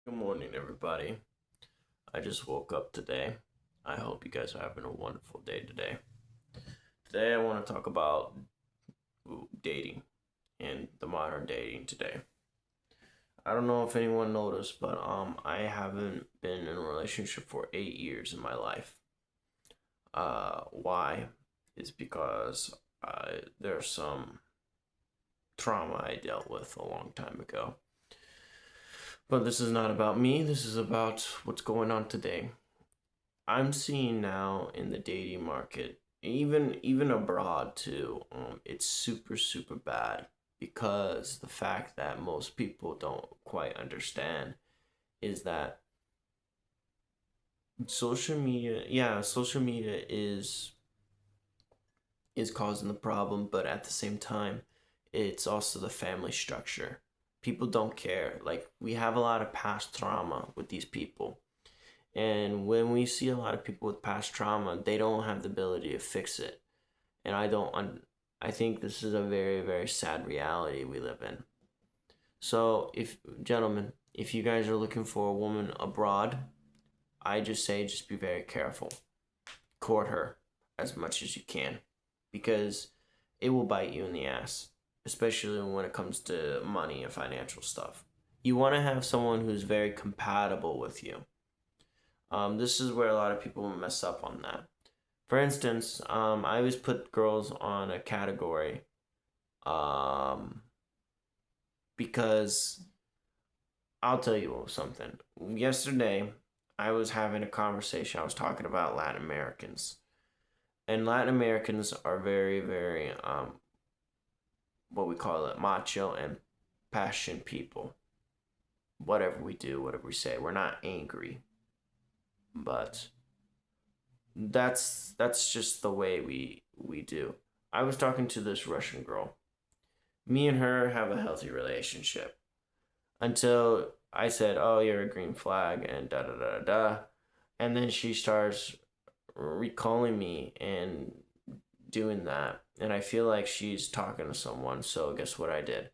Good morning, everybody. I just woke up today. I hope you guys are having a wonderful day today. Today, I want to talk about dating and the modern dating today. I don't know if anyone noticed, but I haven't been in a relationship for 8 years in my life. Why? Is because there's some trauma I dealt with a long time ago. But this is not about me. This is about what's going on today. I'm seeing now in the dating market, even abroad too, it's super bad because the fact that most people don't quite understand is that social media is causing the problem, but at the same time, it's also the family structure. People don't care. Like we have a lot of past trauma with these people. And when we see a lot of people with past trauma, they don't have the ability to fix it. And I think this is a very sad reality we live in. So, if gentlemen, if you guys are looking for a woman abroad, I just say just be very careful. Court her as much as you can because it will bite you in the ass, especially when it comes to money and financial stuff. You want to have someone who's very compatible with you. This is where a lot of people mess up on that. For instance, I always put girls on a category um, because I'll tell you something. Yesterday, I was having a conversation. I was talking about Latin Americans, and Latin Americans are very what we call it, macho and passionate people. Whatever we do, whatever we say, we're not angry, but that's just the way we do. I was talking to this Russian girl. Me and her have a healthy relationship until I said, "Oh, you're a green flag," and da da da da. And then she starts recalling me and doing that, and I feel like she's talking to someone. So guess what I did?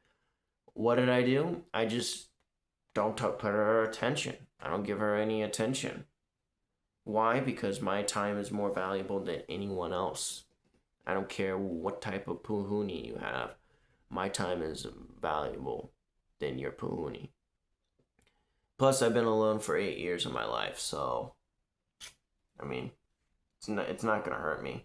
What did I do? I just don't put her attention. I don't give her any attention. Why? Because my time is more valuable than anyone else. I don't care what type of puhuni you have. My time is valuable than your puhuni. Plus, I've been alone for 8 years of my life, so I mean, it's not gonna hurt me.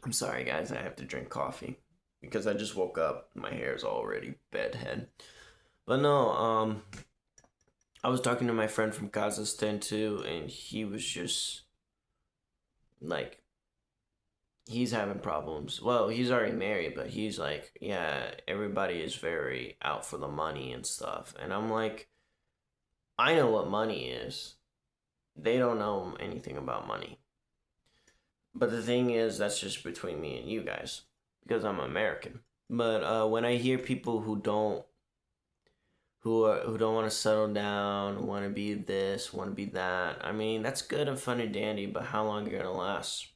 I'm sorry, guys. I have to drink coffee because I just woke up. My hair is already bedhead. But no, I was talking to my friend from Kazakhstan too, and he was just like, he's having problems. Well, he's already married, but he's like, yeah, everybody is very out for the money and stuff. And I'm like, I know what money is. They don't know anything about money. But the thing is, that's just between me and you guys because I'm American. But when I hear people who don't want to settle down, want to be this, want to be that, I mean, that's good and fun and dandy, but how long are you gonna last?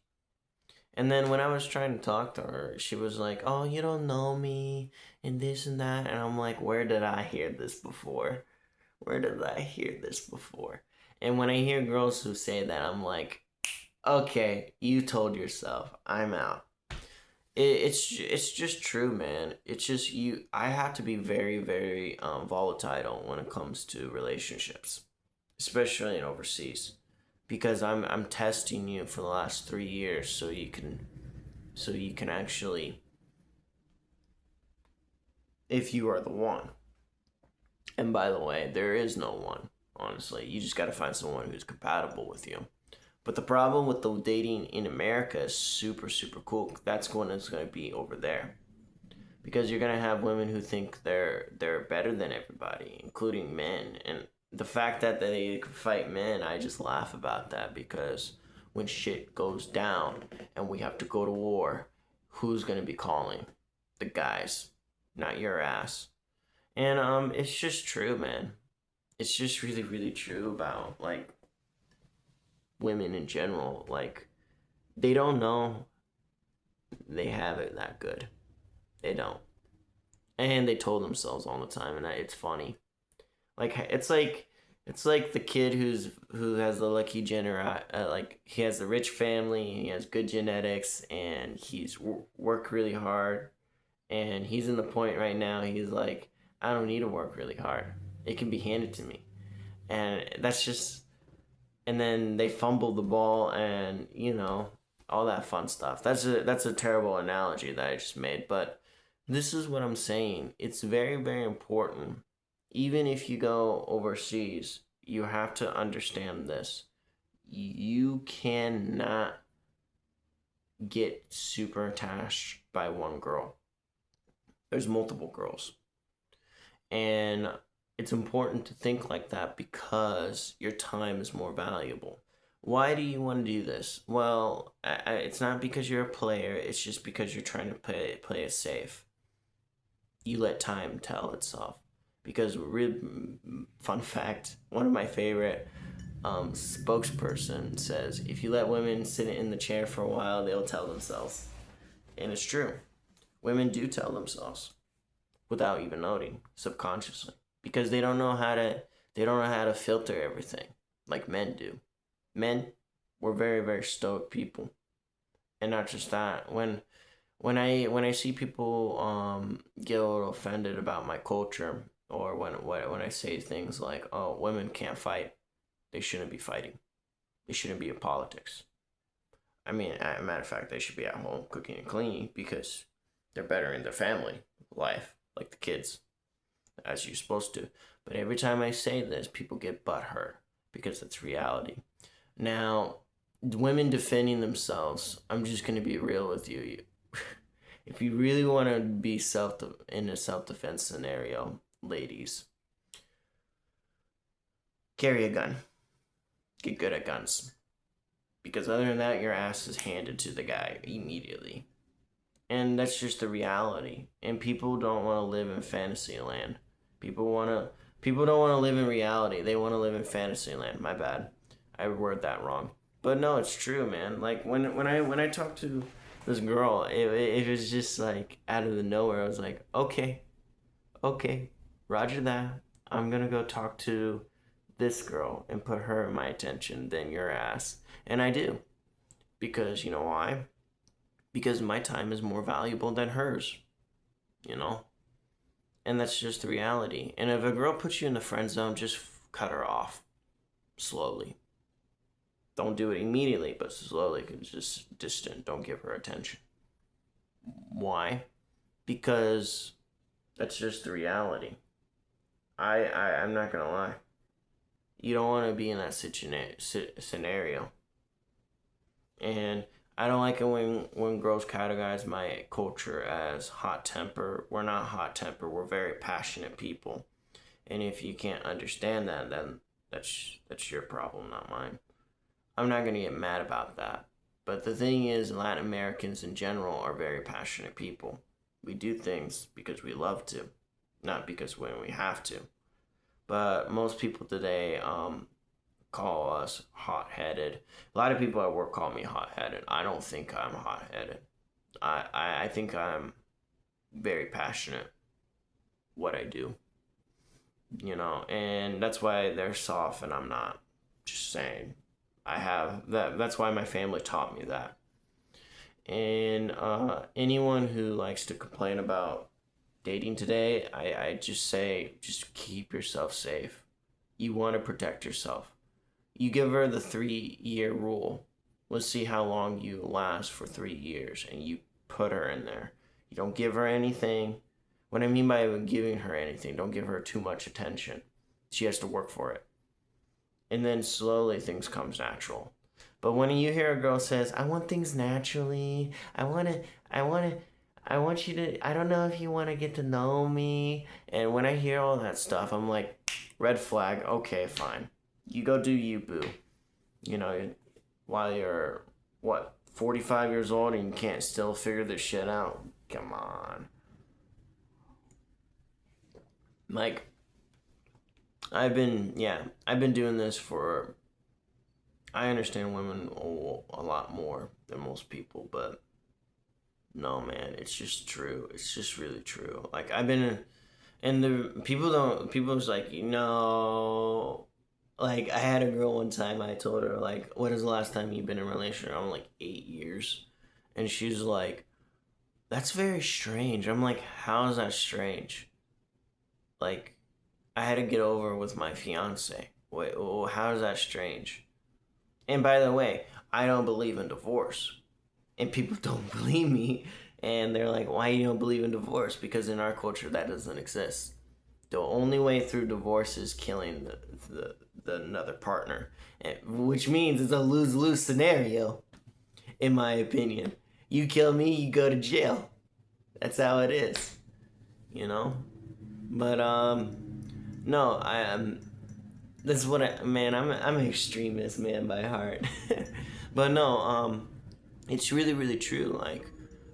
And then when I was trying to talk to her, she was like, "Oh, you don't know me, and this and that." And I'm like, "Where did I hear this before? Where did I hear this before?" And when I hear girls who say that, I'm like, "Okay, you told yourself. I'm out." It's just true, man. It's just you. I have to be very volatile when it comes to relationships, especially in overseas, because I'm testing you for the last 3 years so you can actually, if you are the one. And by the way, there is no one. Honestly, you just got to find someone who's compatible with you. But the problem with the dating in America is super cool. That's when it's going to be over there because you're gonna have women who think they're better than everybody, including men. And the fact that they fight men, I just laugh about that because when shit goes down and we have to go to war, who's gonna be calling? The guys, not your ass. And it's just true, man. It's just really true about like women in general. Like they don't know they have it that good. They don't. And they told themselves all the time, and it's funny. Like it's like the kid who has the lucky like he has a rich family and he has good genetics and he's worked really hard and he's in the point right now he's like I don't need to work really hard. It can be handed to me. And that's just and then they fumble the ball and all that fun stuff. That's a terrible analogy that I just made, but this is what I'm saying. It's very very important. Even if you go overseas, you have to understand this. You cannot get super attached by one girl. There's multiple girls. And it's important to think like that because your time is more valuable. Why do you want to do this? Well, it's not because you're a player, it's just because you're trying to play it safe. You let time tell itself. Because, fun fact, one of my favorite spokesperson says, if you let women sit in the chair for a while, they'll tell themselves. And it's true. Women do tell themselves without even noting, subconsciously, because they don't know how to filter everything like men do. Men, we're very very stoic people, and not just that. When I see people get a little offended about my culture, or when I say things like, "Oh, women can't fight," they shouldn't be fighting. They shouldn't be in politics. I mean, as a matter of fact, they should be at home cooking and cleaning because they're better in their family life, like the kids, as you're supposed to. But every time I say this, people get butthurt because it's reality. Now, women defending themselves, I'm just gonna be real with you. If you really want to be in a self defense scenario, ladies, carry a gun. Get good at guns. Because other than that, your ass is handed to the guy immediately. And that's just the reality. And people don't want to live in fantasy land. People don't want to live in reality. They want to live in fantasy land. My bad. I word that wrong. But no, it's true, man. Like when I talked to this girl, it was just like out of the nowhere. I was like, okay, Roger that. I'm gonna go talk to this girl and put her in my attention than your ass. And I do. Because you know why? Because my time is more valuable than hers, you know? And that's just the reality. And if a girl puts you in the friend zone, just cut her off slowly. Don't do it immediately, but slowly, because just distant. Don't give her attention. Why? Because that's just the reality. I'm not gonna lie. You don't want to be in that scenario. And I don't like it when girls categorize my culture as hot temper. We're not hot temper. We're very passionate people. And if you can't understand that, then that's your problem, not mine. I'm not gonna get mad about that. But the thing is, Latin Americans in general are very passionate people. We do things because we love to, not because when we have to. But most people today call us hot headed. A lot of people at work call me hot headed. I don't think I'm hot headed. I think I'm very passionate what I do, and that's why they're soft and I'm not. Just saying. I have that. That's why my family taught me that. And anyone who likes to complain about dating today, I just say, just keep yourself safe. You want to protect yourself. You give her the 3-year rule. Let's see how long you last for 3 years. And you put her in there. You don't give her anything. What I mean by giving her anything, don't give her too much attention. She has to work for it. And then slowly things comes natural. But when you hear a girl says, I want things naturally, I want you to, I don't know if you want to get to know me. And when I hear all that stuff, I'm like, red flag, okay, fine. You go do you, boo. While you're, 45 years old and you can't still figure this shit out? Come on. Like, I've been doing this for, I understand women a lot more than most people, but no, man, it's just true. It's just really true. Like, And the people was like, like I had a girl one time, I told her, like, what is the last time you've been in a relationship? I'm like, 8 years. And she's like, that's very strange. I'm like, how is that strange? Like, I had to get over with my fiance. Wait, how is that strange? And by the way, I don't believe in divorce. And people don't believe me. And they're like, why you don't believe in divorce? Because in our culture, that doesn't exist. The only way through divorce is killing the another partner, which means it's a lose-lose scenario, in my opinion. You kill me, you go to jail. That's how it is, you know. But no, I am. That's what man. I'm an extremist, man, by heart. But no, it's really really true. Like,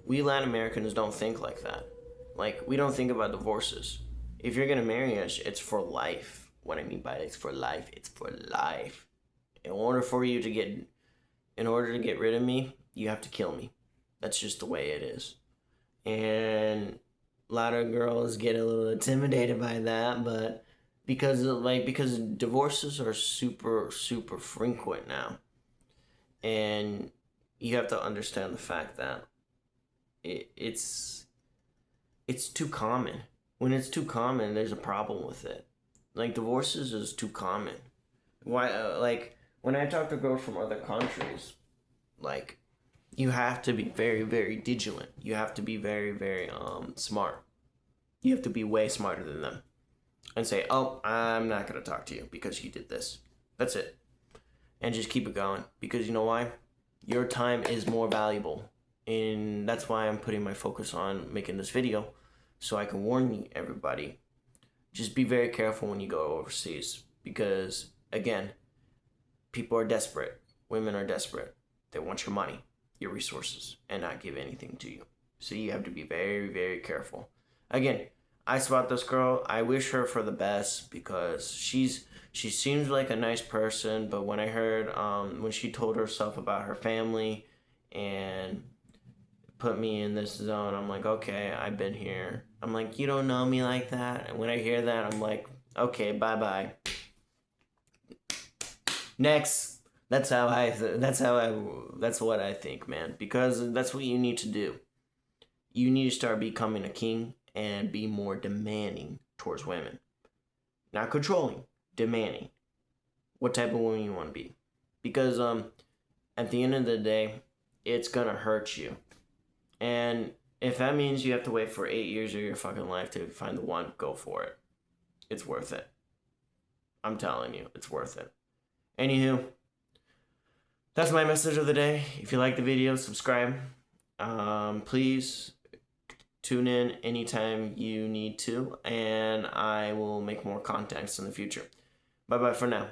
we Latin Americans don't think like that. Like, we don't think about divorces. If you're gonna marry us, it's for life. What I mean by it's for life, it's for life. In order for you to get, in order to get rid of me, you have to kill me. That's just the way it is. And a lot of girls get a little intimidated by that, but because divorces are super super frequent now, and you have to understand the fact that it's too common. When it's too common, there's a problem with it. Like, divorces is too common. Why? Like, when I talk to girls from other countries, like, you have to be very very vigilant. You have to be very very smart. You have to be way smarter than them, and say, "Oh, I'm not gonna talk to you because you did this." That's it, and just keep it going, because you know why? Your time is more valuable, and that's why I'm putting my focus on making this video, so I can warn everybody. Just be very careful when you go overseas, because again, people are desperate. Women are desperate. They want your money, your resources, and not give anything to you. So you have to be very, very careful. Again, I spot this girl. I wish her for the best, because she seems like a nice person. But when I heard when she told herself about her family and put me in this zone, I'm like, okay, I've been here. I'm like, you don't know me like that. And when I hear that, I'm like, okay, bye bye. Next. That's what I think, man. Because that's what you need to do. You need to start becoming a king and be more demanding towards women. Not controlling, demanding. What type of woman you want to be. Because at the end of the day, it's gonna hurt you. And if that means you have to wait for 8 years of your fucking life to find the one, go for it. It's worth it. I'm telling you, it's worth it. Anywho, that's my message of the day. If you like the video, subscribe. Please tune in anytime you need to, and I will make more contents in the future. Bye bye for now.